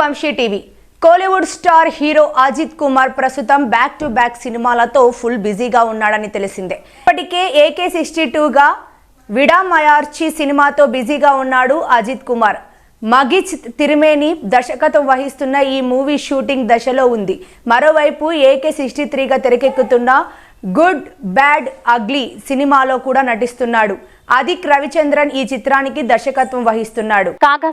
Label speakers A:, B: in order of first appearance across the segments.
A: Vamsi TV. Kollywood star hero Ajith Kumar ప్రస్తుతం back to back సినిమాలతో full బిజీగా ఉన్నాడని తెలిసిందే. ఇప్పటికే AK-62గా విడామయార్చి సినిమాతో బిజీగా ఉన్నాడు అజిత్ కుమార్. మగిచ్ తిరిమేని దర్శకత్వం వహిస్తున్న ఈ మూవీ షూటింగ్ దశలో ఉంది. మరోవైపు AK-63గా తెరకెక్కుతున్న గుడ్ బ్యాడ్ అగ్లీ సినిమాలో కూడా నటిస్తున్నాడు. అదిక్ రవిచంద్రన్ ఈ చిత్రానికి దర్శకత్వం వహిస్తున్నాడు.
B: కాగా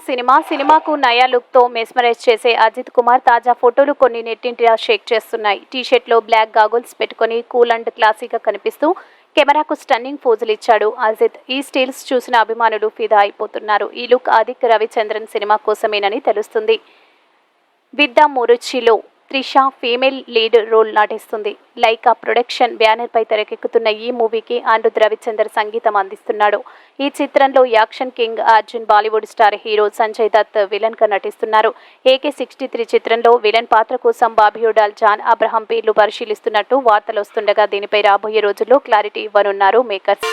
B: సినిమాకు నయా లుక్ తో మెస్మరైజ్ చేసే అజిత్ కుమార్ తాజా ఫోటోలు కొన్ని నెట్టింటిలా షేక్ చేస్తున్నాయి. టీషర్ట్ లో బ్లాక్ గాగుల్స్ పెట్టుకుని కూల్ అండ్ క్లాసీగా కనిపిస్తూ కెమెరాకు స్టన్నింగ్ పోజులు ఇచ్చాడు అజిత్. ఈ స్టిల్స్ చూసిన అభిమానులు ఫిదా అయిపోతున్నారు. ఈ లుక్ అదిక్ రవిచంద్రన్ సినిమా కోసమేనని తెలుస్తుంది. విత్ ద మురుచిలో త్రిష ఫీమేల్ లీడ్ రోల్ నటిస్తుంది. లైకా ప్రొడక్షన్ బ్యానర్ పై తెరకెక్కుతున్న ఈ మూవీకి అనిరుద్ రవిచందర్ సంగీతం అందిస్తున్నాడు. ఈ చిత్రంలో action king Arjun, Bollywood star hero Sanjay Dutt villain గా నటిస్తున్నారు. AK-63 చిత్రంలో విలన్ పాత్ర కోసం బాబియోడాల్, జాన్ అబ్రహం పేర్లు పరిశీలిస్తున్నట్టు వార్తలు వస్తుండగా దీనిపై రాబోయే రోజుల్లో క్లారిటీ ఇవ్వనున్నారు మేకర్స్.